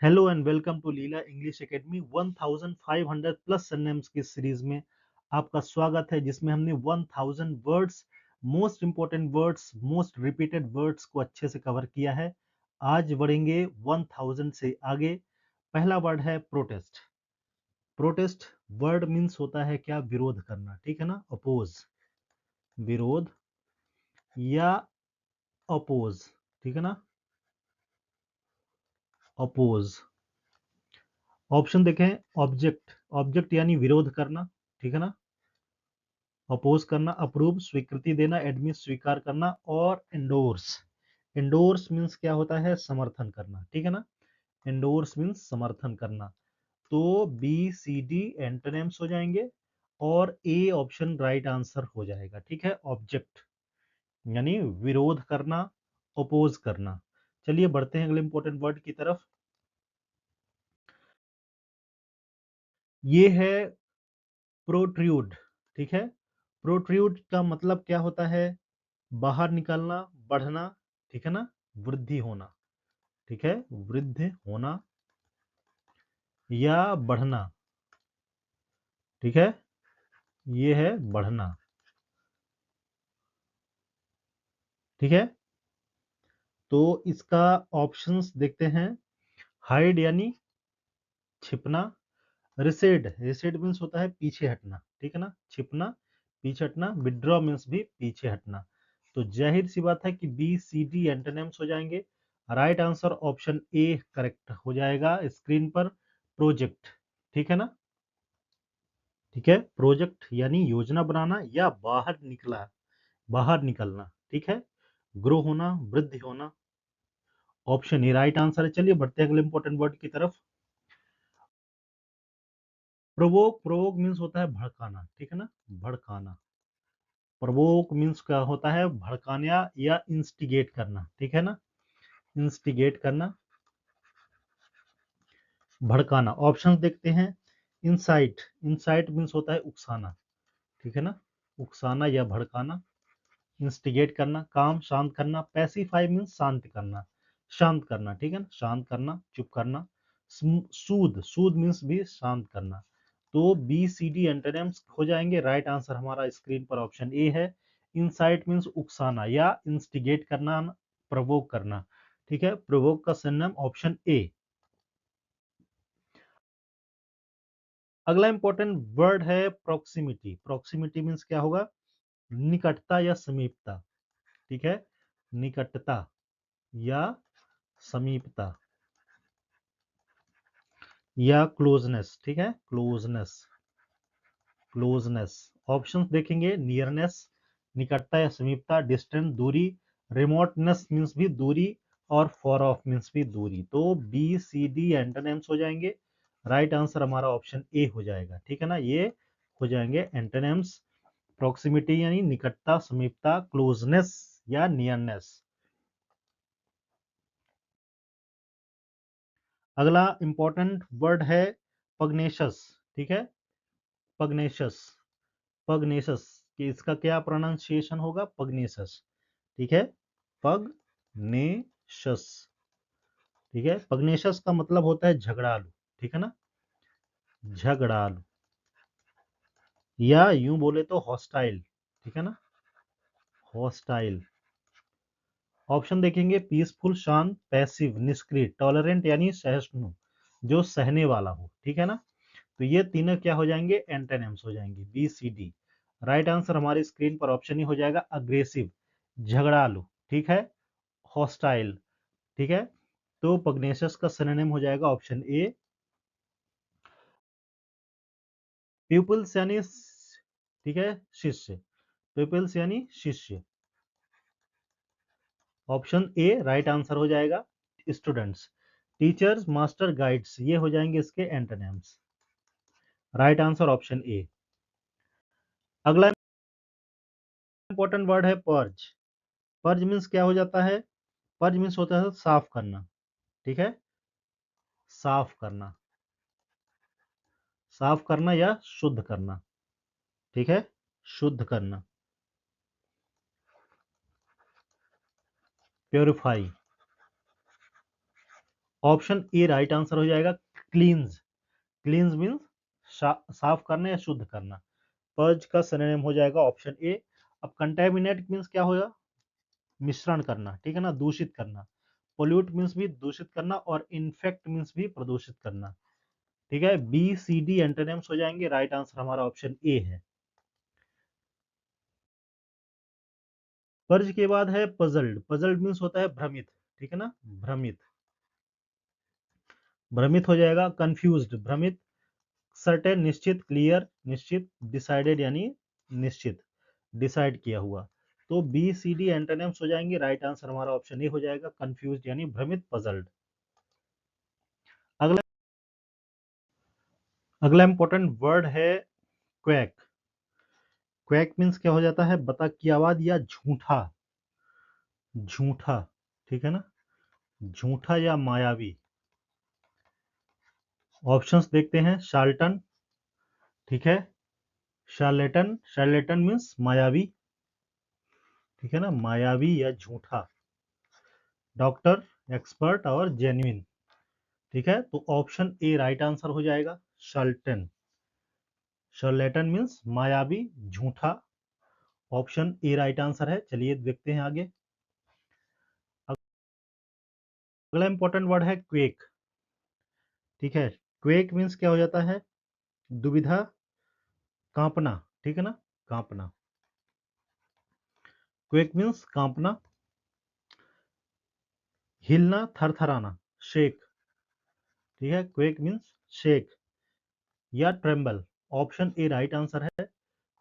Hello and welcome to Leela English academy 1500 plus synonyms की series में आपका स्वागत है, जिसमें हमने 1000 words, most important words, most repeated words को अच्छे से कवर किया है। आज बढ़ेंगे 1000 से आगे। पहला वर्ड है प्रोटेस्ट। प्रोटेस्ट वर्ड मीन्स होता है क्या? विरोध करना, ठीक है ना। अपोज, विरोध या अपोज, ठीक है ना। अपोज। ऑप्शन देखें। ऑब्जेक्ट, ऑब्जेक्ट यानी विरोध करना, ठीक है ना। अपोज करना, अप्रूव स्वीकृति देना, एडमिट स्वीकार करना, और एंडोर्स। एंडोर्स मीन्स क्या होता है? समर्थन करना, ठीक है ना। एंडोर्स मीन्स समर्थन करना। तो बी सी डी एंटोनिम्स हो जाएंगे और ए ऑप्शन राइट आंसर हो जाएगा, ठीक है। ऑब्जेक्ट यानी विरोध करना, अपोज करना। चलिए बढ़ते हैं अगले इंपॉर्टेंट वर्ड की तरफ। ये है प्रोट्रूड, ठीक है। प्रोट्रूड का मतलब क्या होता है? बाहर निकलना, बढ़ना, ठीक है ना। वृद्धि होना, ठीक है। वृद्धि होना या बढ़ना, ठीक है। ये है बढ़ना, ठीक है। तो इसका ऑप्शंस देखते हैं। हाइड यानी छिपना। रिसेड, रिसेड मीन्स होता है पीछे हटना, ठीक है ना। छिपना, पीछे हटना। विड्रॉ मीन्स भी पीछे हटना। तो जाहिर सी बात है कि बी सी डी एंटोनिम्स हो जाएंगे। Right answer option A correct हो जाएगा स्क्रीन पर। प्रोजेक्ट, ठीक है ना। ठीक है। प्रोजेक्ट यानी योजना बनाना या बाहर निकला, बाहर निकलना, ठीक है। ग्रो होना, वृद्धि होना। ऑप्शन ए राइट आंसर है। चलिए बढ़ते हैं अगले इंपॉर्टेंट वर्ड की तरफ। प्रोवोक, प्रोवोक मीन्स होता है भड़काना, ठीक है ना। भड़काना। प्रोवोक मीन्स क्या होता है? भड़काना या इंस्टिगेट करना, ठीक है ना। इंस्टिगेट करना, भड़काना। ऑप्शंस देखते हैं। इंसाइट, इंसाइट मीन्स होता है उकसाना, ठीक है ना। उकसाना या भड़काना। इंस्टिगेट करना, काम, शांत करना। पैसिफाई मीन्स शांत करना, शांत करना, ठीक है ना। शांत करना, चुप करना। सूद, सूद मीन्स भी शांत करना। तो बी सी डी एंटोनिम्स हो जाएंगे। राइट आंसर हमारा स्क्रीन पर ऑप्शन ए है। इंसाइट मीन्स उकसाना या इंस्टिगेट करना, प्रोवोक करना, ठीक है। प्रोवोक का सिनोनिम ऑप्शन ए। अगला इंपॉर्टेंट वर्ड है प्रॉक्सिमिटी। प्रॉक्सिमिटी मीन्स क्या होगा? निकटता या समीपता, ठीक है। निकटता या समीपता या क्लोजनेस, ठीक है। Closeness, closeness. ऑप्शंस देखेंगे। नियरनेस, निकटता या समीपता। डिस्टेंस, दूरी। रिमोटनेस मींस भी दूरी। और फॉर ऑफ मींस भी दूरी। तो बी सी डी एंटोनिम्स हो जाएंगे। राइट आंसर हमारा ऑप्शन ए हो जाएगा, ठीक है ना। ये हो जाएंगे एंटोनिम्स। प्रॉक्सिमिटी यानी निकटता, समीपता। क्लोजनेस या नियरनेस। अगला इंपॉर्टेंट वर्ड है पग्नेशस, ठीक है। पग्नेशस, पग्नेशस कि इसका क्या प्रोनाउंसिएशन होगा? पग्नेशस, ठीक है। पग्नेशस, ठीक है। पग्नेशस का मतलब होता है झगड़ालू, ठीक है ना। झगड़ालू या यूं बोले तो हॉस्टाइल, ठीक है ना। हॉस्टाइल। ऑप्शन देखेंगे। पीसफुल, शांत। पैसिव, निष्क्रिय। टॉलरेंट यानी सहिष्णु, जो सहने वाला हो, ठीक है ना। तो ये तीनों क्या हो जाएंगे? एंटोनिम्स हो जाएंगे, B C D. Right answer हमारी स्क्रीन पर ऑप्शन ही हो जाएगा। अग्रेसिव, झगड़ालू, ठीक है। हॉस्टाइल, ठीक है। तो पग्नेशियस का सिनोनिम हो जाएगा ऑप्शन ए। प्यूपिल्स यानी ठीक है, शिष्य। प्यूपिल्स यानी शिष्य। ऑप्शन ए राइट आंसर हो जाएगा। स्टूडेंट्स, टीचर्स, मास्टर, गाइड्स, ये हो जाएंगे इसके एंटोनिम्स। राइट आंसर ऑप्शन ए। अगला इंपॉर्टेंट वर्ड है पर्ज। पर्ज मीन्स क्या हो जाता है? पर्ज मीन्स होता है साफ करना, ठीक है। साफ करना, साफ करना या शुद्ध करना, ठीक है। शुद्ध करना। Purify, option A right answer हो जाएगा। क्लींस, क्लींस मीन्स साफ करना या शुद्ध करना। पर्ज का सिनोनिम हो जाएगा ऑप्शन ए। अब कंटेमिनेट मीन्स क्या होगा? मिश्रण करना, ठीक है ना, दूषित करना। पोल्यूट मीन्स भी दूषित करना, और इन्फेक्ट मीन्स भी प्रदूषित करना। ठीक है, बी सी डी एंटोनिम्स हो जाएंगे। राइट आंसर हमारा ऑप्शन ए है। पर्ज के बाद है पजल्ड। पजल्ड मीन्स होता है भ्रमित, ठीक है ना, भ्रमित, भ्रमित हो जाएगा। कंफ्यूज्ड, भ्रमित। सर्टेन, निश्चित। क्लियर, निश्चित। डिसाइडेड यानी निश्चित, डिसाइड किया हुआ। तो बी सी डी एंटोनिम्स हो जाएंगे। राइट आंसर हमारा ऑप्शन ए हो जाएगा, कंफ्यूज्ड यानी भ्रमित, पजल्ड। अगला अगला इंपॉर्टेंट वर्ड है क्वैक। क्वैक मीन्स क्या हो जाता है? बतख की आवाज या झूठा, झूठा, ठीक है ना, झूठा या मायावी। ऑप्शंस देखते हैं। शार्लटन, ठीक है, शार्लेटन, शार्लेटन मीन्स मायावी, ठीक है ना, मायावी या झूठा। डॉक्टर, एक्सपर्ट और जेन्युइन, ठीक है। तो ऑप्शन ए राइट आंसर हो जाएगा, शार्लटन। शार्लेटन मीन्स मायावी, झूठा। ऑप्शन ए राइट आंसर है। चलिए देखते हैं आगे। अगला इंपॉर्टेंट वर्ड है क्वेक, ठीक है। क्वेक मीन्स क्या हो जाता है? दुविधा, कांपना, ठीक है ना, कांपना। क्वेक मीन्स कांपना, हिलना, थरथराना, शेक, ठीक है। क्वेक मीन्स शेक या tremble. Option A right answer है।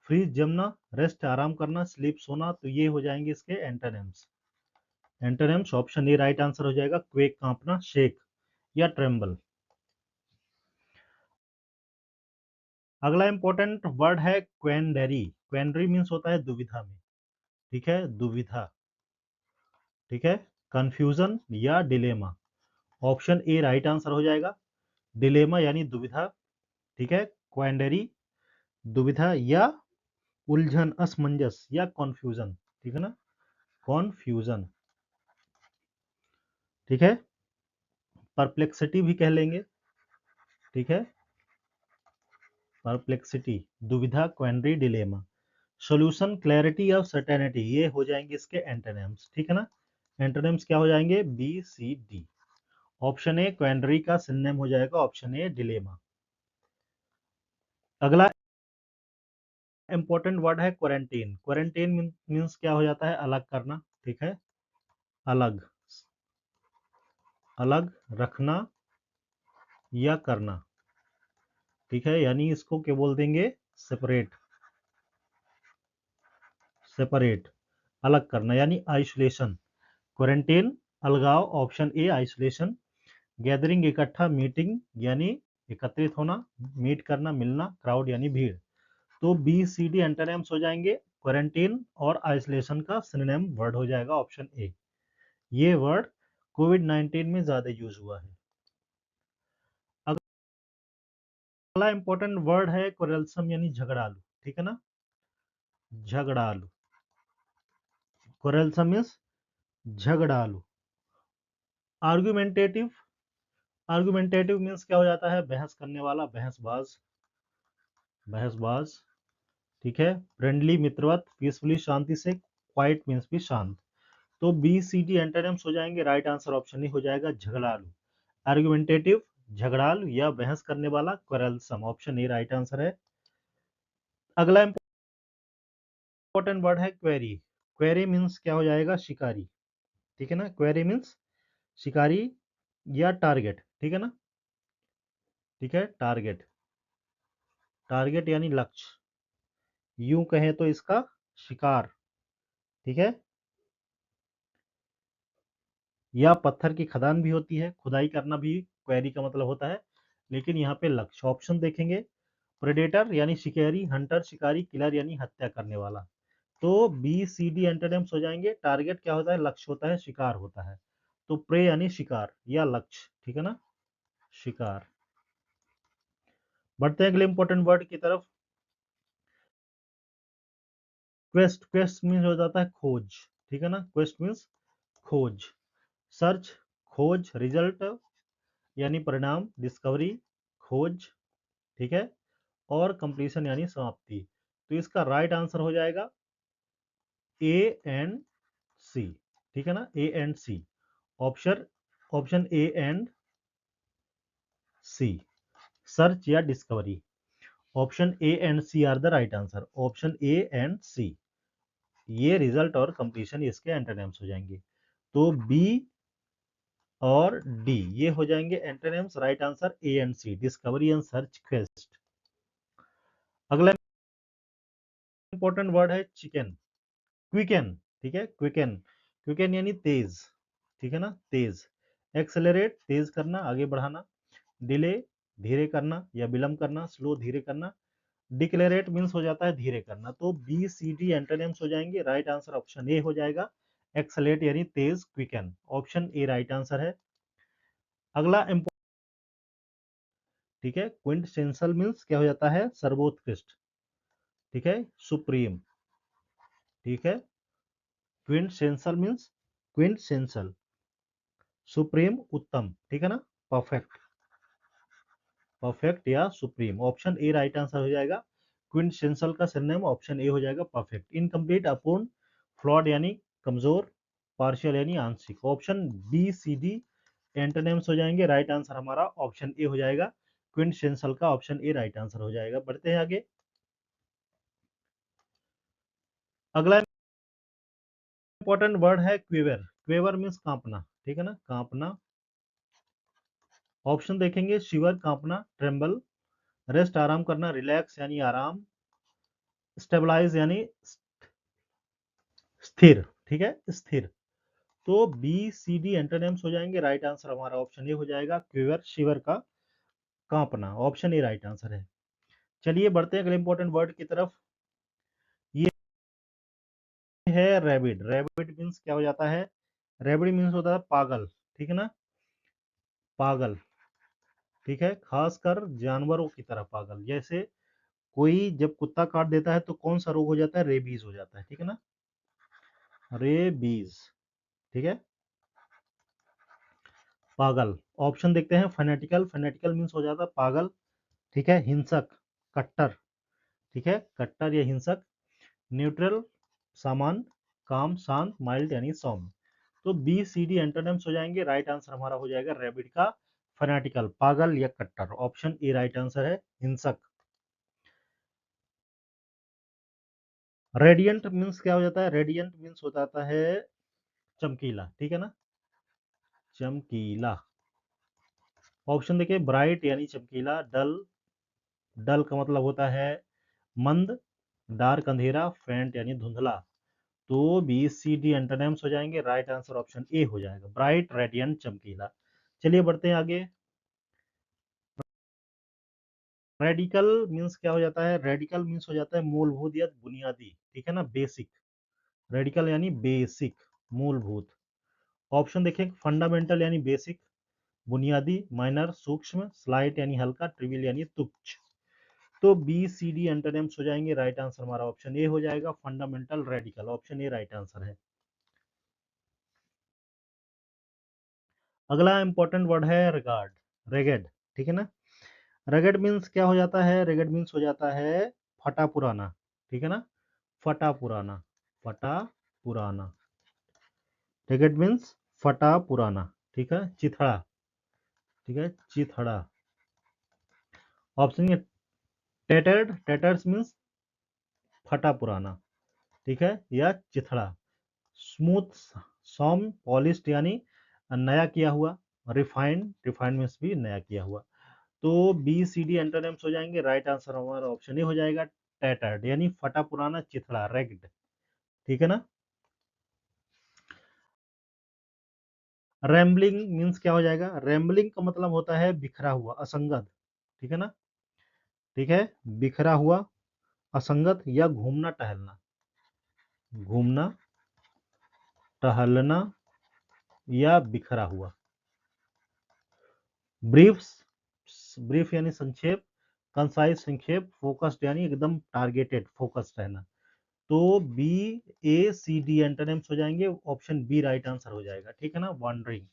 फ्रीज, जमना, रेस्ट आराम करना, स्लीप सोना। तो ये हो जाएंगे इसके antonyms. Antonyms option A right answer हो जाएगा। क्वेक कांपना, शेक या ट्रेम्बल। अगला इंपॉर्टेंट वर्ड है क्वेंडरी। क्वेंडरी मीन्स होता है दुविधा में, ठीक है, दुविधा, ठीक है। कंफ्यूजन या dilemma. Option A right answer हो जाएगा। डिलेमा यानी दुविधा, ठीक है। क्वेंडरी, दुविधा या उलझन, असमंजस या कॉन्फ्यूजन, ठीक है ना, कॉन्फ्यूजन, ठीक है। परप्लेक्सिटी भी कह लेंगे, ठीक है, परप्लेक्सिटी, दुविधा, क्वेंडरी, डिलेमा। सॉल्यूशन, क्लैरिटी और सर्टेनिटी, ये हो जाएंगे इसके एंटोनिम्स, ठीक है ना। एंटोनिम्स क्या हो जाएंगे? B C D. Option A quandary का सिनोनिम हो जाएगा, ऑप्शन ए डिलेमा। अगला इंपॉर्टेंट वर्ड है क्वारंटीन। क्वारंटीन मीन्स क्या हो जाता है? अलग करना, ठीक है, अलग, अलग रखना या करना, ठीक है। यानी इसको क्या बोल देंगे? सेपरेट, सेपरेट, अलग करना यानी आइसोलेशन। क्वारंटीन, अलगाव, ऑप्शन ए आइसोलेशन। गैदरिंग, इकट्ठा, मीटिंग यानी एकत्रित होना, मीट करना, मिलना, क्राउड यानी भीड़। तो बी सी डी एंटोनिम्स हो जाएंगे। क्वारंटीन और आइसोलेशन का सिनोनिम वर्ड हो जाएगा ऑप्शन ए। ये वर्ड कोविड-19 में ज्यादा यूज हुआ है। अगला इंपॉर्टेंट वर्ड है क्वेरलसम यानी झगड़ालू, ठीक है ना, झगड़ालू। क्वेरलसम मीन्स झगड़ालू। आर्गुमेंटेटिव, आर्गुमेंटेटिव मीन्स क्या हो जाता है? बहस करने वाला, बहसबाज, बहसबाज, ठीक है। फ्रेंडली, मित्रवत, पीसफुली, शांति से। क्वाइट मीन्स भी शांत। तो बी सी डी एंटोनिम्स हो जाएंगे। राइट आंसर ऑप्शन ही हो जाएगा, झगड़ालू। आर्गुमेंटेटिव, झगड़ालू या बहस करने वाला, क्वेरलसम। ऑप्शन ए राइट आंसर है। अगला इंपॉर्टेंट वर्ड है क्वेरी। क्वेरी मीन्स क्या हो जाएगा? शिकारी, ठीक है ना। क्वेरी मीन्स शिकारी या टारगेट, ठीक है ना, ठीक है, टारगेट, टारगेट यानी लक्ष्य। यूं कहें तो इसका शिकार, ठीक है। या पत्थर की खदान भी होती है, खुदाई करना भी क्वेरी का मतलब होता है। लेकिन यहाँ पे लक्ष्य। ऑप्शन देखेंगे। प्रेडेटर यानी शिकारी, हंटर शिकारी, किलर यानी हत्या करने वाला। तो बी सी डी एंटोनिम्स हो जाएंगे। टारगेट क्या होता है? लक्ष्य होता है, शिकार होता है। तो प्रे यानी शिकार या लक्ष्य, ठीक है ना, शिकार। बढ़ते हैं अगले इंपॉर्टेंट वर्ड की तरफ। क्वेस्ट, क्वेस्ट मीन्स हो जाता है खोज, ठीक है ना, क्वेस्ट मीन्स खोज। सर्च, खोज, रिजल्ट, यानी परिणाम, डिस्कवरी खोज, ठीक है, और कंप्लीशन यानी समाप्ति। तो इसका राइट आंसर हो जाएगा ए एंड सी, ठीक है ना, A and C. Option option A and C, search या discovery. Option A and C are the right answer. Option A and C, ये रिजल्ट और कंप्लीशन इसके एंटोनिम्स हो जाएंगे। तो बी और डी ये हो जाएंगे antonyms. Right answer A and C, discovery and search quest. अगला इंपॉर्टेंट वर्ड है चिकन, क्विकन, ठीक है, क्विकन। क्विकन यानी तेज, ठीक है ना, तेज। एक्सेलरेट तेज करना, आगे बढ़ाना। डिले धीरे करना या विलंब करना, स्लो धीरे करना। डिक्लेरेट मीन्स हो जाता है धीरे करना। तो बी सी डी एंटोनिम्स हो जाएंगे। राइट आंसर ऑप्शन ए हो जाएगा, एक्सेलेरेट यानी तेज, quicken. Option A right answer है। अगला, ठीक है, क्विंटेंशियल मीन्स क्या हो जाता है, सर्वोत्कृष्ट, ठीक है, सुप्रीम, ठीक है। क्विंटेंशियल मीन्स क्विंटेंशियल, सुप्रीम, उत्तम, ठीक है ना, परफेक्ट, परफेक्ट या supreme. Option A right answer हो जाएगा। क्विंटेंशियल का सिनोनिम ऑप्शन ए हो जाएगा, परफेक्ट। इनकम्प्लीट, अपूर्ण, फ्लॉड यानी कमजोर, पार्शियल यानी आंशिक। Option B C D antonyms हो जाएंगे। राइट आंसर हमारा ऑप्शन ए हो जाएगा, क्विंटेंशियल का ऑप्शन ए राइट आंसर हो जाएगा। बढ़ते हैं आगे। अगला इंपॉर्टेंट वर्ड है क्वेवर। क्वेवर मीन्स कांपना, ठीक है ना, कांपना। ऑप्शन देखेंगे, शिवर कांपना, ट्रेम्बल, रेस्ट आराम करना, रिलैक्स यानी आराम, स्टेबलाइज यानी स्थिर, ठीक है, स्थिर। तो बी सी डी एंटोनिम्स हो जाएंगे। राइट आंसर हमारा ऑप्शन ए हो जाएगा, क्वेवर, शिवर का कांपना। ऑप्शन ए राइट आंसर है। चलिए बढ़ते हैं अगले इंपॉर्टेंट वर्ड की तरफ। ये है रैबिड। रैबिड मीन्स क्या हो जाता है, रैबिड मीन्स होता है पागल, ठीक है ना, पागल, ठीक है, खासकर जानवरों की तरह पागल। जैसे कोई जब कुत्ता काट देता है तो कौन सा रोग हो जाता है, रेबीज हो जाता है, ठीक है ना, रेबीज, ठीक है, पागल। ऑप्शन देखते हैं, फेनेटिकल, फेनेटिकल मीन्स हो जाता है पागल, ठीक है, हिंसक, कट्टर, ठीक है, कट्टर या हिंसक। न्यूट्रल सामान्य, काम, शांत, माइल्ड यानी सौम्य। तो बी सी डी एंटोनिम्स हो जाएंगे। राइट आंसर हमारा हो जाएगा रैबिड का फेनेटिकल, पागल या कट्टर। ऑप्शन ए राइट आंसर है, हिंसक। रेडियंट मीन्स क्या हो जाता है, रेडियंट मीन्स हो जाता है चमकीला, ठीक है ना, चमकीला। ऑप्शन देखिए, ब्राइट यानी चमकीला, डल, डल का मतलब होता है मंद, डार्क अंधेरा, फेंट यानी धुंधला। तो बी सी डी एंटोनिम्स हो जाएंगे। राइट आंसर ऑप्शन ए हो जाएगा, ब्राइट, रेडियंट, चमकीला। चलिए बढ़ते हैं आगे। रेडिकल मीन्स क्या हो जाता है, रेडिकल मीन्स हो जाता है मूलभूत या बुनियादी, ठीक है ना, बेसिक। रेडिकल यानी बेसिक, मूलभूत। ऑप्शन देखें, फंडामेंटल यानी बेसिक, बुनियादी, माइनर सूक्ष्म, स्लाइट यानी हल्का, ट्रिवियल यानी तुच्छ। तो बी सी डी एंटोनिम्स हो जाएंगे। राइट आंसर हमारा ऑप्शन ए हो जाएगा, fundamental, radical. Option A right answer है। अगला इंपॉर्टेंट वर्ड है रिगार्ड, रेगेड, ठीक है ना। रेगेड मीन्स क्या हो जाता है, रेगेड मीन्स हो जाता है फटा पुराना, ठीक है ना, फटा पुराना, फटा पुराना। रेगेड मीन्स फटा पुराना, ठीक है, चिथड़ा, ठीक है, चिथड़ा। ऑप्शन, टेटर्ड, टेटर्स मीन्स फटा पुराना, ठीक है, या चिथड़ा। स्मूथ, सॉम, पॉलिश्ड यानी नया किया हुआ। रिफाइंड, रिफाइंड मीन्स भी नया किया हुआ। तो बी सी डी एंटोनिम्स हो जाएंगे। राइट आंसर हमारा ऑप्शन ए हो जाएगा, टैटर्ड यानी फटा पुराना, चिथड़ा, रेग्ड, ठीक है ना। रैम्बलिंग मीन्स क्या हो जाएगा, रैम्बलिंग का मतलब होता है बिखरा हुआ, असंगत, ठीक है ना, ठीक है, बिखरा हुआ, असंगत या घूमना टहलना, घूमना टहलना या बिखरा हुआ। ब्रीफ, ब्रीफ यानी संक्षेप, कंसाइज संक्षेप, फोकस्ड यानी एकदम टारगेटेड, फोकस्ड रहना। तो बी ए सी डी एंटोनिम्स हो जाएंगे। ऑप्शन बी राइट आंसर हो जाएगा, ठीक है ना, वॉन्डरिंग,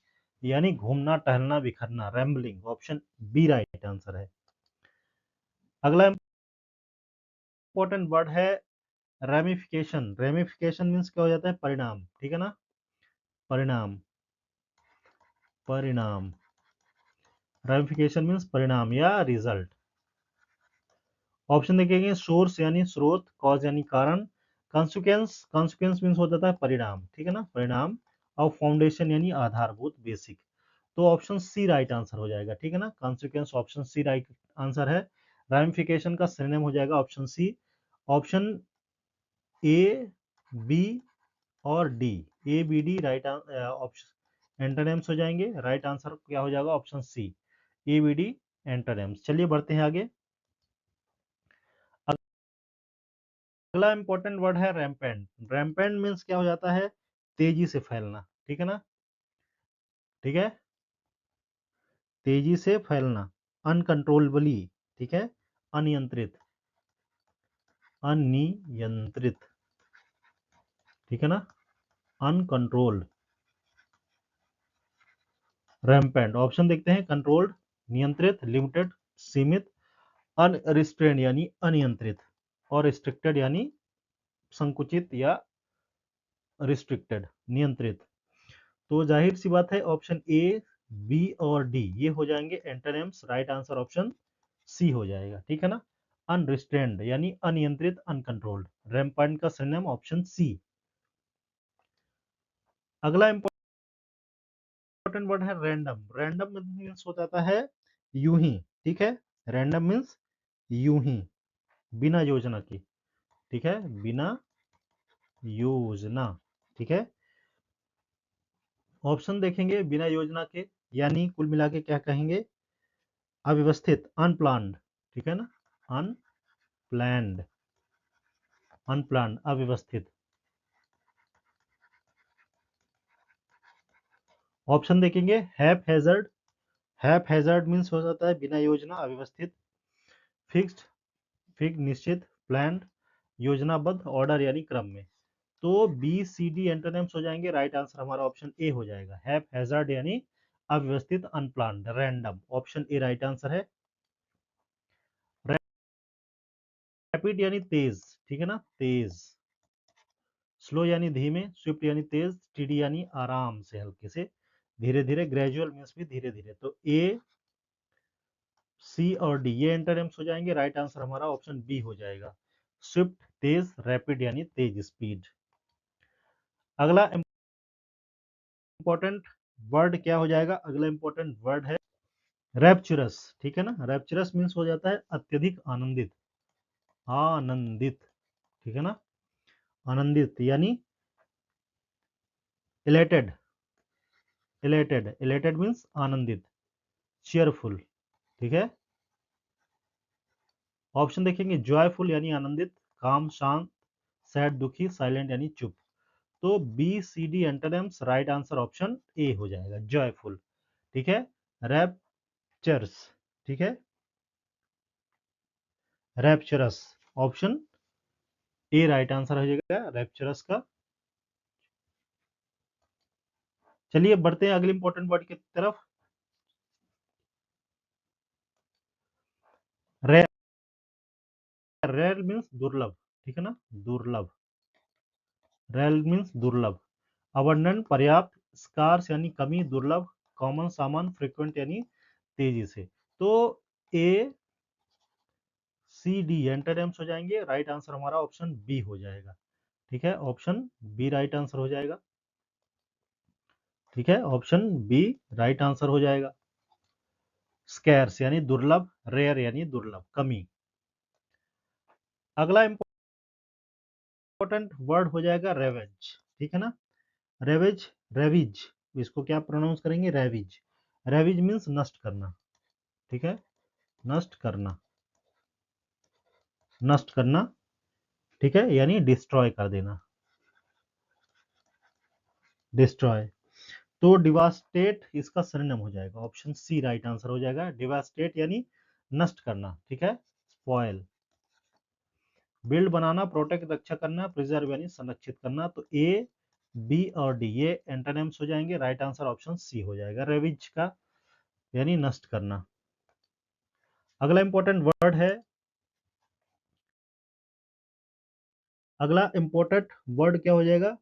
यानी घूमना, टहलना, बिखरना, rambling. Option B right answer है। अगला इंपॉर्टेंट वर्ड है रेमिफिकेशन। रेमिफिकेशन मीन्स क्या हो जाता है? परिणाम, ठीक है ना, परिणाम, परिणाम। रेमिफिकेशन मीन्स परिणाम या रिजल्ट। ऑप्शन देखेंगे, सोर्स यानी स्रोत, कॉज यानी कारण, कॉन्सिक्वेंस, कॉन्सिक्वेंस मीन्स हो जाता है परिणाम, ठीक है ना, परिणाम, और फाउंडेशन यानी आधारभूत, बेसिक। तो ऑप्शन सी राइट आंसर हो जाएगा, ठीक है ना, consequence option C right answer है। रामिफिकेशन का सिनोनिम हो जाएगा option C. Option A, B और D, A B D right option antonyms हो जाएंगे। राइट आंसर क्या हो जाएगा? Option C, A B D antonyms. चलिए बढ़ते हैं आगे। अगला इंपॉर्टेंट वर्ड है रैम्पेंट। रैम्पेंट मीन्स क्या हो जाता है? तेजी से फैलना, ठीक है ना, ठीक है, तेजी से फैलना, अनकंट्रोलेबली, ठीक है, अनियंत्रित, अनियंत्रित, ठीक है ना, अनकंट्रोल्ड। रैम्पेंट ऑप्शन देखते हैं, कंट्रोल्ड, नियंत्रित, लिमिटेड, सीमित, अनरिस्ट्रेन्ड यानी अनियंत्रित, और रिस्ट्रिक्टेड यानी संकुचित या रिस्ट्रिक्टेड, नियंत्रित। तो जाहिर सी बात है ऑप्शन ए, बी और डी ये हो जाएंगे antonyms. Right answer option C हो जाएगा, ठीक है ना, अनरिस्ट्रेन्ड यानी अनियंत्रित, अनकंट्रोल्ड। रैम्पेंट का सिनोनिम ऑप्शन सी। अगला इंपॉर्टेंट वर्ड है रैंडम। रैंडम मीन्स हो जाता है यूं ही, ठीक है, रैंडम मीन्स यूं ही, बिना योजना के, ठीक है, बिना योजना, ठीक है। ऑप्शन देखेंगे, बिना योजना के यानी कुल मिला के क्या कहेंगे? अव्यवस्थित, अनप्लान्ड, ठीक है ना, अनप्लैंड, अनप्लान्ड, अव्यवस्थित। ऑप्शन देखेंगे, हैप हैजर्ड। हैप हैजर्ड मीन्स हो जाता है बिना योजना, अव्यवस्थित। फिक्स्ड, फिक्स निश्चित, प्लान्ड योजनाबद्ध, ऑर्डर यानी क्रम में। तो बी सी डी एंटोनिम्स हो जाएंगे। राइट आंसर हमारा ऑप्शन ए हो जाएगा, हैप हैजर्ड यानी अव्यवस्थित, unplanned, random. Option A right answer है। रैपिड यानी तेज, ठीक है ना, तेज। स्लो यानी धीमे, स्विफ्ट यानी तेज, टीडी यानी आराम से, हल्के से, धीरे धीरे, ग्रेजुअल मीन्स भी धीरे धीरे। तो ए, सी और डी ये एंटोनिम्स हो जाएंगे। राइट आंसर हमारा ऑप्शन बी हो जाएगा, स्विफ्ट, तेज, रैपिड यानी तेज, स्पीड। अगला इंपॉर्टेंट वर्ड क्या हो जाएगा? अगला इंपॉर्टेंट वर्ड है रैप्चरस, ठीक है ना, रैप्चरस मीन्स हो जाता है अत्यधिक आनंदित, आनंदित, ठीक है ना, आनंदित यानी इलेटेड, इलेटेड, इलेटेड मीन्स आनंदित, चेयरफुल, ठीक है। ऑप्शन देखेंगे, जॉयफुल यानी आनंदित, काम, शांत, सैड दुखी, साइलेंट यानी चुप। तो B C D antonyms. Right answer option A हो जाएगा, जॉयफुल, ठीक है, रैप्चर्स, ठीक है, rapturous. Option A right answer हो जाएगा रैप्चरस का। चलिए बढ़ते हैं अगले इंपॉर्टेंट वर्ड की तरफ। रेयर, रेयर मीन्स दुर्लभ, ठीक है ना, दुर्लभ, रेयर मीन्स दुर्लभ, अबंडेंट पर्याप्त, स्कार्स यानी कमी, दुर्लभ, कॉमन सामान, फ्रीक्वेंट यानी तेजी से। तो ए सी डी एंटोनिम्स हो जाएंगे। राइट आंसर हमारा ऑप्शन बी हो जाएगा, ठीक है, ऑप्शन बी राइट आंसर हो जाएगा, ठीक है, ऑप्शन बी राइट आंसर हो जाएगा। स्कैर्स यानी दुर्लभ, रेयर यानी दुर्लभ, कमी। अगला इंपॉर्टेंट वर्ड हो जाएगा रेवेज, ठीक है ना, रेवेज, रेविज, इसको क्या प्रोनाउंस करेंगे? रेविज। रेविज मीन्स नष्ट करना, ठीक है, नष्ट करना, नष्ट करना, ठीक है, यानी डिस्ट्रॉय कर देना, डिस्ट्रॉय। तो डिवास्टेट इसका सिनोनिम हो जाएगा, ऑप्शन सी राइट आंसर हो जाएगा, डिवास्टेट यानी नष्ट करना, ठीक है, स्पॉयल। बिल्ड बनाना, प्रोटेक्ट रक्षा करना, प्रिजर्व यानी संरक्षित करना। तो ए बी और डी ये एंटोनिम्स हो जाएंगे, राइट आंसर ऑप्शन सी हो जाएगा, रेविज का यानी नष्ट करना। अगला इंपॉर्टेंट वर्ड है, अगला इंपॉर्टेंट वर्ड क्या हो जाएगा,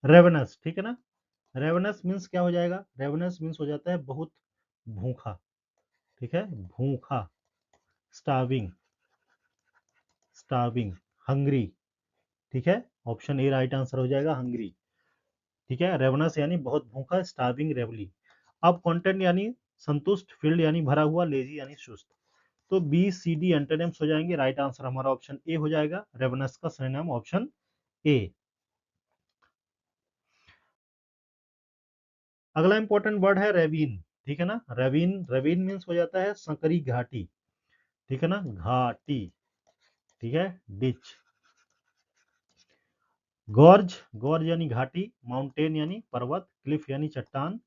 रेवनस, ठीक है ना। रेवनस मीन्स क्या हो जाएगा, रेवनस मीन्स हो जाता है बहुत भूखा, ठीक है, भूखा, स्टार्विंग, स्टार्विंग, हंग्री, ठीक है, ऑप्शन ए राइट आंसर हो जाएगा, हंग्री, ठीक है। रेवनस यानी बहुत भूखा, स्टार्विंग रेवली। अब कंटेंट यानी संतुष्ट, फील्ड यानी भरा हुआ, लेजी यानी सुस्त। तो बी सी डी एंटोनिम्स हो जाएंगे, राइट आंसर हमारा ऑप्शन ए हो जाएगा, रेवनस का सिनोनिम ऑप्शन ए। अगला इंपॉर्टेंट वर्ड है रेविन, ठीक है ना। रेविन, रेविन मीन्स हो जाता है संकरी घाटी, ठीक है ना, घाटी, ठीक है, डिच। गॉर्ज, गॉर्ज यानी घाटी, माउंटेन यानी पर्वत, क्लिफ यानी चट्टान,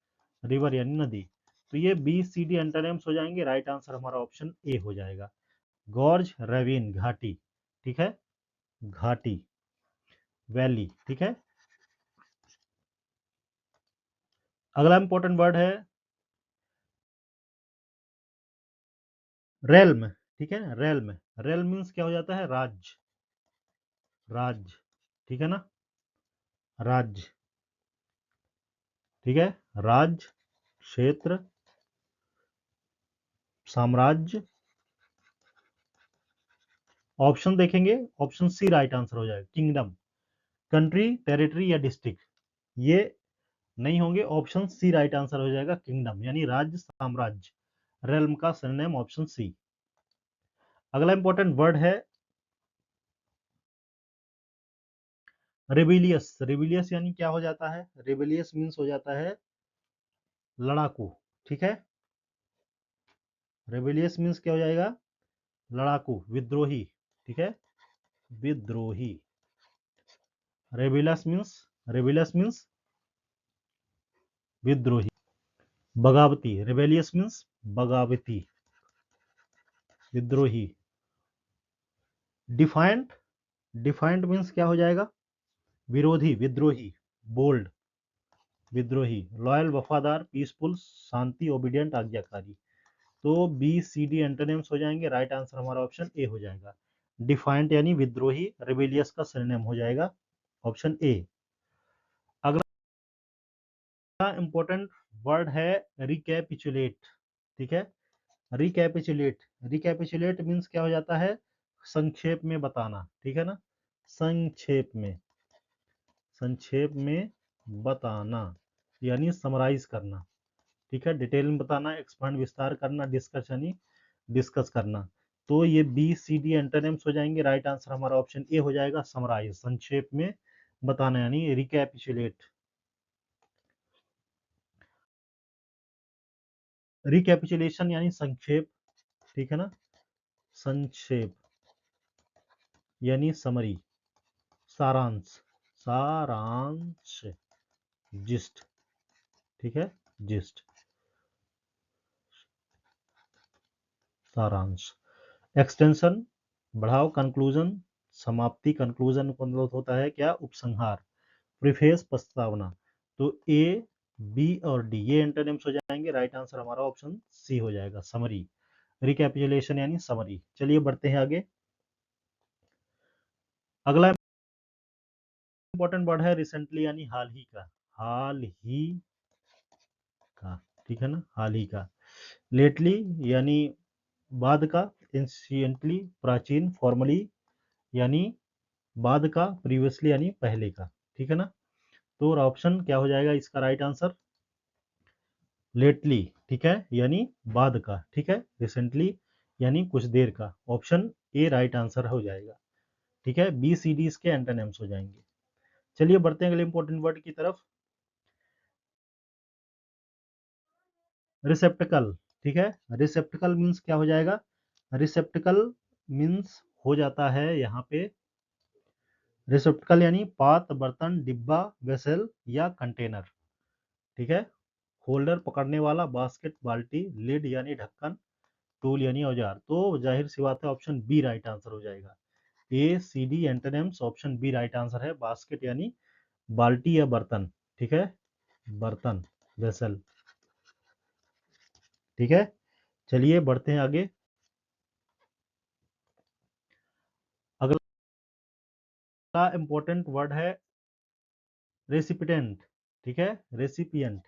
रिवर यानी नदी। तो ये बी सी डी एंटोनिम्स हो जाएंगे, राइट आंसर हमारा ऑप्शन ए हो जाएगा, गॉर्ज, रेविन घाटी, ठीक है, घाटी, वैली, ठीक है। अगला इंपॉर्टेंट वर्ड है रेल्म, ठीक है, रेल्म, रेल्म मीन्स क्या हो जाता है, राज्य, राज्य, ठीक है ना, राज्य, ठीक है, राज्य, क्षेत्र, साम्राज्य। ऑप्शन देखेंगे, ऑप्शन सी राइट आंसर हो जाएगा, किंगडम, कंट्री, टेरिटरी या डिस्ट्रिक्ट, ये नहीं होंगे, ऑप्शन सी राइट आंसर हो जाएगा, किंगडम यानी राज्य, साम्राज्य। रेल्म का सरनेम ऑप्शन सी। अगला इंपॉर्टेंट वर्ड है रेबिलियस, रेबिलियस यानी क्या हो जाता है, रेबिलियस मीन्स हो जाता है लड़ाकू, ठीक है, रेबिलियस मीन्स क्या हो जाएगा, लड़ाकू, विद्रोही, ठीक है, विद्रोही। रेबिलस मीन्स, रेबिलस मीन्स विद्रोही, बगावती, रेबेलियस मीन्स बगावती, विद्रोही। डिफाइंट, डिफाइंट मीन्स क्या हो जाएगा, विरोधी, विद्रोही, बोल्ड, विद्रोही। लॉयल, वफादार, पीसफुल, शांति, ओबीडियंट, आज्ञाकारी। तो बी सी डी एंटोनिम्स हो जाएंगे, राइट आंसर हमारा ऑप्शन ए हो जाएगा, डिफाइंट यानी विद्रोही, रेबेलियस का सिनोनिम हो जाएगा ऑप्शन ए। अगला इंपॉर्टेंट वर्ड है रिकैपिचुलेट, ठीक है, रिकैपिचुलेट, रिकैपिचुलेट मीन्स क्या हो जाता है, संक्षेप में बताना, ठीक है ना, संक्षेप में, संक्षेप में बताना यानी समराइज करना, ठीक है, डिटेल में बताना, एक्सपांड विस्तार करना, डिस्कस यानी डिस्कस करना। तो ये बी सी डी एंटोनिम्स हो जाएंगे, राइट आंसर हमारा ऑप्शन ए हो जाएगा, समराइज, संक्षेप में बताना यानी रिकैपिचुलेट। रिकैपिचुलेशन यानी संक्षेप, ठीक है ना, संक्षेप यानी समरी, सारांश, सारांश, जिस्ट, ठीक है, जिस्ट, सारांश। एक्सटेंशन, बढ़ाव, कंक्लूजन, समाप्ति, कंक्लूजन को मतलब होता है क्या, उपसंहार, प्रीफेस, प्रस्तावना। तो ए, बी और डी ये एंटोनिम्स हो जाएंगे, राइट आंसर हमारा ऑप्शन सी हो जाएगा, समरी, रिकैपिचुलेशन यानी समरी। चलिए बढ़ते हैं आगे। अगला इंपॉर्टेंट वर्ड है रिसेंटली यानी हाल ही का, हाल ही का, ठीक है ना, हाल ही का। लेटली यानी बाद का, एंशियंटली प्राचीन, फॉर्मली यानी बाद का, प्रीवियसली यानी पहले का, ठीक है ना। तो ऑप्शन क्या हो जाएगा इसका राइट आंसर, लेटली, ठीक है, यानी बाद का, ठीक है, रिसेंटली यानी कुछ देर का, ऑप्शन ए राइट आंसर हो जाएगा, ठीक है, बी सी डी इसके एंटोनिम्स हो जाएंगे। चलिए बढ़ते हैं अगले इंपॉर्टेंट वर्ड की तरफ, रिसेप्टिकल, ठीक है, रिसेप्टिकल मीन्स क्या हो जाएगा, रिसेप्टिकल मीन्स हो जाता है यहाँ पे, रिसेप्टिकल यानी पात्र, बर्तन, डिब्बा, वेसल या कंटेनर, ठीक है, होल्डर पकड़ने वाला, बास्केट बाल्टी, लिड यानी ढक्कन, टूल यानी औजार। तो जाहिर सी बात है ऑप्शन बी राइट आंसर हो जाएगा, A C D antonyms, option B right answer है। बास्केट यानी बाल्टी या बर्तन, ठीक है, बर्तन, वेसल, ठीक है। चलिए बढ़ते हैं आगे। अगला इंपॉर्टेंट वर्ड है रेसिपिटेंट, ठीक है, रेसिपिएंट,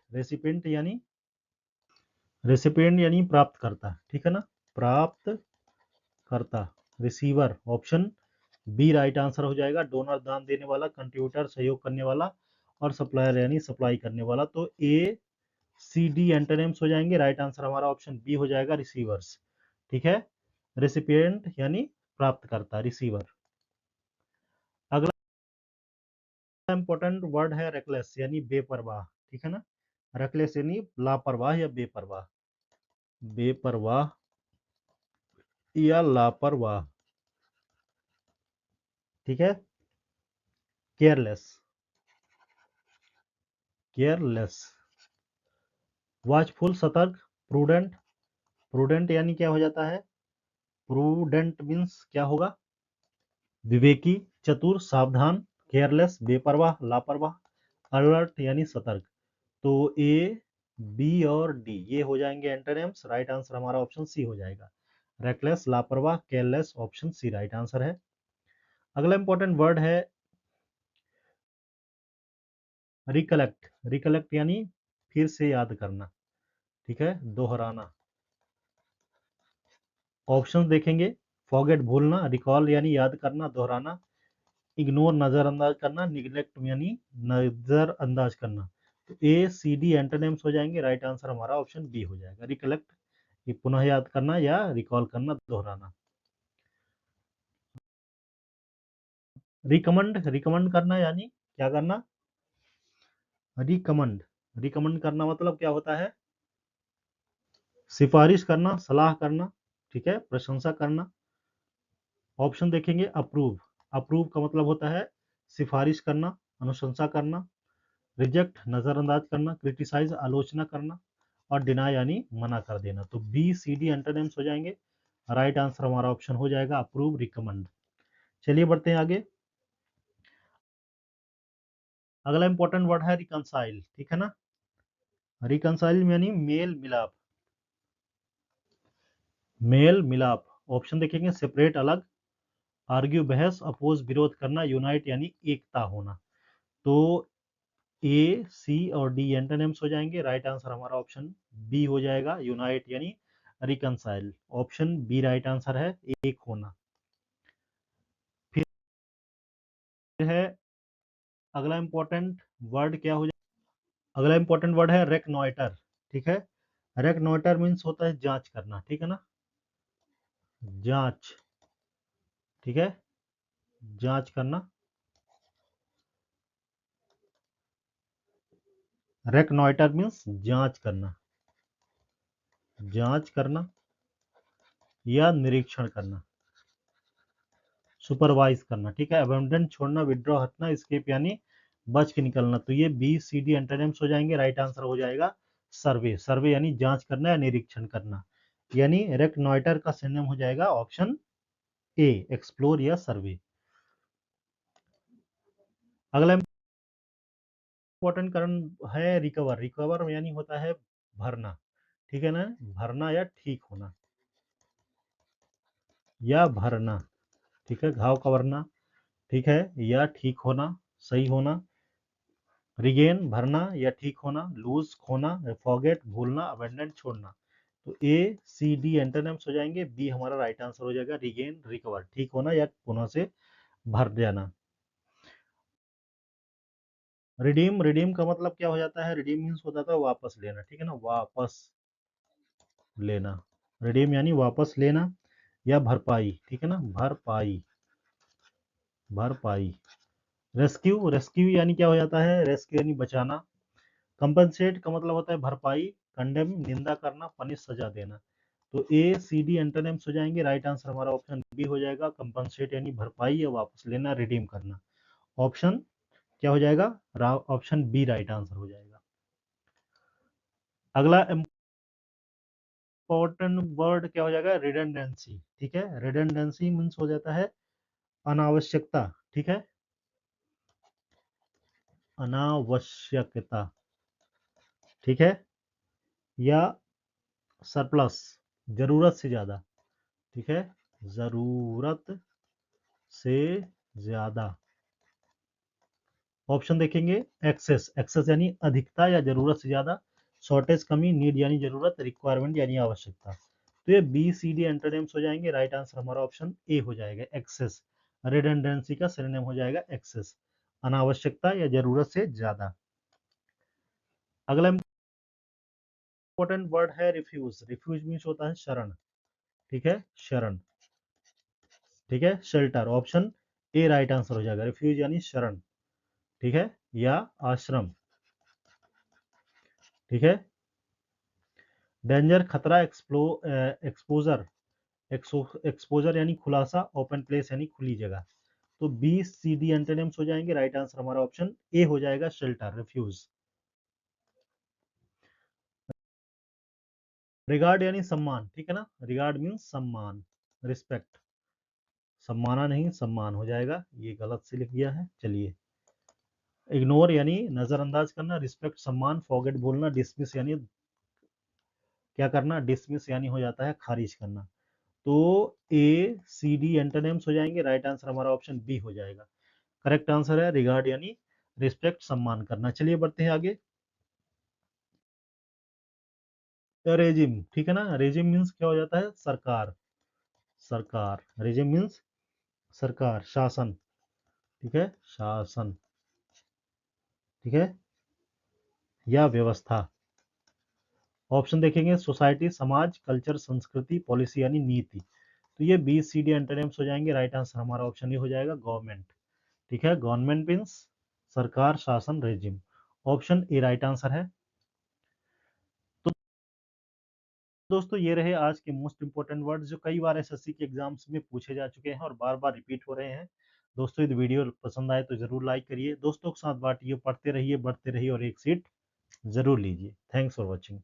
रेसिपिएंट यानी प्राप्त करता, ठीक है ना, प्राप्त करता, receiver, option B right answer हो जाएगा। डोनर दान देने वाला, कंट्रीब्यूटर सहयोग करने वाला, और सप्लायर यानी सप्लाई करने वाला। तो ए सी डी एंटोनिम्स हो जाएंगे, राइट आंसर हमारा ऑप्शन बी हो जाएगा, रिसीवर्स, ठीक है। रेसिपिएंट यानी प्राप्त करता, रिसीवर। अगला इंपॉर्टेंट वर्ड है रेकलेस यानी बेपरवाह, ठीक है ना, रेकलेस यानी लापरवाह या बेपरवाह, बेपरवाह या लापरवाह, ठीक है। केयरलेस, केयरलेस, वॉचफुल सतर्क, प्रूडेंट, प्रूडेंट यानी क्या हो जाता है, प्रूडेंट मीन्स क्या होगा, विवेकी, चतुर, सावधान, केयरलेस बेपरवाह, लापरवाह, अलर्ट यानी सतर्क। तो ए बी और डी ये हो जाएंगे एंटोनिम्स, राइट आंसर हमारा ऑप्शन सी हो जाएगा। रेकलेस, लापरवाह, careless, option C right answer है। अगला इंपॉर्टेंट वर्ड है रिकलेक्ट, रिकलेक्ट यानी फिर से याद करना, ठीक है, दोहराना। ऑप्शन देखेंगे, फॉरगेट भूलना, रिकॉल यानी याद करना, दोहराना, इग्नोर नजरअंदाज करना, निग्लेक्ट यानी नजरअंदाज करना। तो ए सी डी एंटोनिम्स हो जाएंगे, राइट आंसर हमारा ऑप्शन बी हो जाएगा। रिकलेक्ट ये पुनः याद करना या रिकॉल करना, दोहराना। रिकमेंड, रिकमेंड करना यानी क्या करना, रिकमेंड, रिकमेंड करना मतलब क्या होता है, सिफारिश करना, सलाह करना, ठीक है, प्रशंसा करना। ऑप्शन देखेंगे, अप्रूव, अप्रूव का मतलब होता है सिफारिश करना, अनुशंसा करना, रिजेक्ट नजरअंदाज करना, क्रिटिसाइज आलोचना करना, और डिनाई यानी मना कर देना। तो बी सी डी एंटोनिम्स हो जाएंगे, राइट आंसर हमारा ऑप्शन हो जाएगा अप्रूव, रिकमेंड। चलिए बढ़ते हैं आगे। अगला इंपॉर्टेंट वर्ड है रिकंसाइल, ठीक है ना, रिकंसाइल यानी मेल मिलाप, मेल मिलाप। ऑप्शन देखेंगे, सेपरेट अलग, आर्ग्यू बहस, अपोज विरोध करना, यूनाइट यानी एकता होना। तो ए सी और डी एंटोनिम्स हो जाएंगे, राइट आंसर हमारा ऑप्शन बी हो जाएगा, यूनाइट यानी reconcile, option B right answer है, एक होना। फिर है अगला इंपॉर्टेंट वर्ड क्या हो जाए, अगला इंपॉर्टेंट वर्ड है रेकनॉइटर, ठीक है, रेकनॉइटर मीन्स होता है जांच करना, ठीक है ना, जांच, ठीक है, जांच करना। रेकनॉइटर मीन्स जांच करना, जांच करना या निरीक्षण करना, सुपरवाइज करना, ठीक है। अबेंडन छोड़ना, विड्रॉ हटना, एस्केप यानी बच के निकलना। तो ये बी सी डी एंटोनिम्स हो जाएंगे, राइट आंसर हो जाएगा सर्वे, सर्वे यानी जांच करना या निरीक्षण करना, यानी रेकनॉइटर का सिनोनिम हो जाएगा ऑप्शन ए, एक्सप्लोर या सर्वे। अगला इंपॉर्टेंट कारण है रिकवर, रिकवर यानी होता है भरना, ठीक है ना, भरना या ठीक होना, या भरना, ठीक है, घाव का भरना, ठीक है, या ठीक होना, सही होना, रिगेन भरना या ठीक होना, लूज खोना, फॉरगेट भूलना, अबेंडन छोड़ना। तो ए सी डी एंटोनिम्स हो जाएंगे, बी हमारा राइट आंसर हो जाएगा, रिगेन, रिकवर, ठीक होना या पुनः से भर जाना। रिडीम, रिडीम का मतलब क्या हो जाता है, रिडीम मीन्स होता था वापस लेना, ठीक है ना, वापस लेना, रिडीम यानी वापस लेना या भरपाई, ठीक है ना, भरपाई, भरपाई। रेस्क्यू, रेस्क्यू यानी क्या हो जाता है, रेस्क्यू यानी बचाना। कंपनसेट का मतलब होता है भरपाई, कंडेम निंदा करना, पनिश सजा देना। तो ए सी डी एंटोनिम्स हो जाएंगे, राइट आंसर हमारा ऑप्शन बी हो जाएगा, कंपनसेट यानी भरपाई या वापस लेना, रिडीम करना। ऑप्शन क्या हो जाएगा, ऑप्शन बी राइट आंसर हो जाएगा। अगला इंपॉर्टेंट वर्ड क्या हो जाएगा, रिडंडेंसी, ठीक है, रिडंडेंसी मीन्स हो जाता है अनावश्यकता, ठीक है, अनावश्यकता, ठीक है, या सरप्लस, जरूरत से ज्यादा, ठीक है, जरूरत से ज्यादा। ऑप्शन देखेंगे, एक्सेस, एक्सेस यानी अधिकता या जरूरत से ज्यादा, शॉर्टेज कमी, नीड यानी जरूरत, रिक्वायरमेंट यानी आवश्यकता। तो ये बी सी डी एंटोनिम्स हो जाएंगे। राइट आंसर हमारा ऑप्शन ए हो जाएगा, एक्सेस। रिडंडेंसी का सिनोनिम हो जाएगा एक्सेस, अनावश्यकता या जरूरत से ज्यादा। अगला इंपॉर्टेंट वर्ड है रिफ्यूज। रिफ्यूज मीन्स होता है शरण, ठीक है, शरण, ठीक है, shelter. Option A right answer हो जाएगा, रिफ्यूज यानी शरण, ठीक है, या आश्रम, ठीक है। डेंजर, खतरा, एक्सपोजर, एक्सपोजर यानी खुलासा, ओपन प्लेस यानी खुली जगह। तो बी सी डी एंटोनिम्स हो जाएंगे। राइट आंसर हमारा ऑप्शन ए हो जाएगा, शेल्टर, रिफ्यूज। रिगार्ड यानी सम्मान, ठीक है ना, रिगार्ड मीन्स सम्मान, रिस्पेक्ट, सम्माना नहीं सम्मान हो जाएगा, ये गलत से लिख दिया है, चलिए। इग्नोर यानी नजरअंदाज करना, रिस्पेक्ट सम्मान, फॉरगेट भूलना, डिसमिस यानी क्या करना, डिसमिस यानी हो जाता है खारिज करना। तो ए सी डी एंटोनिम्स हो जाएंगे। राइट आंसर हमारा ऑप्शन बी हो जाएगा। करेक्ट आंसर है रिगार्ड यानी रिस्पेक्ट, सम्मान करना। चलिए बढ़ते हैं आगे। रेजिम, ठीक है ना, रेजिम मीन्स क्या हो जाता है, सरकार, सरकार, रेजिम मीन्स सरकार, शासन, ठीक है, शासन, ठीक है, या व्यवस्था। ऑप्शन देखेंगे, सोसाइटी, समाज, कल्चर, संस्कृति, पॉलिसी यानी नीति। तो ये बी सी डी एंटोनिम्स हो जाएंगे। राइट आंसर हमारा ऑप्शन ये हो जाएगा, गवर्नमेंट, ठीक है, गवर्नमेंट मीन्स सरकार, शासन, regime. Option A right answer है। तो दोस्तों ये रहे आज के मोस्ट इंपोर्टेंट वर्ड्स जो कई बार एसएससी के एग्जाम्स में पूछे जा चुके हैं और बार बार रिपीट हो रहे हैं। दोस्तों यदि वीडियो पसंद आए तो जरूर लाइक करिए, दोस्तों के साथ बांटिए, पढ़ते रहिए, बढ़ते रहिए और एक सीट जरूर लीजिए। Thanks for watching.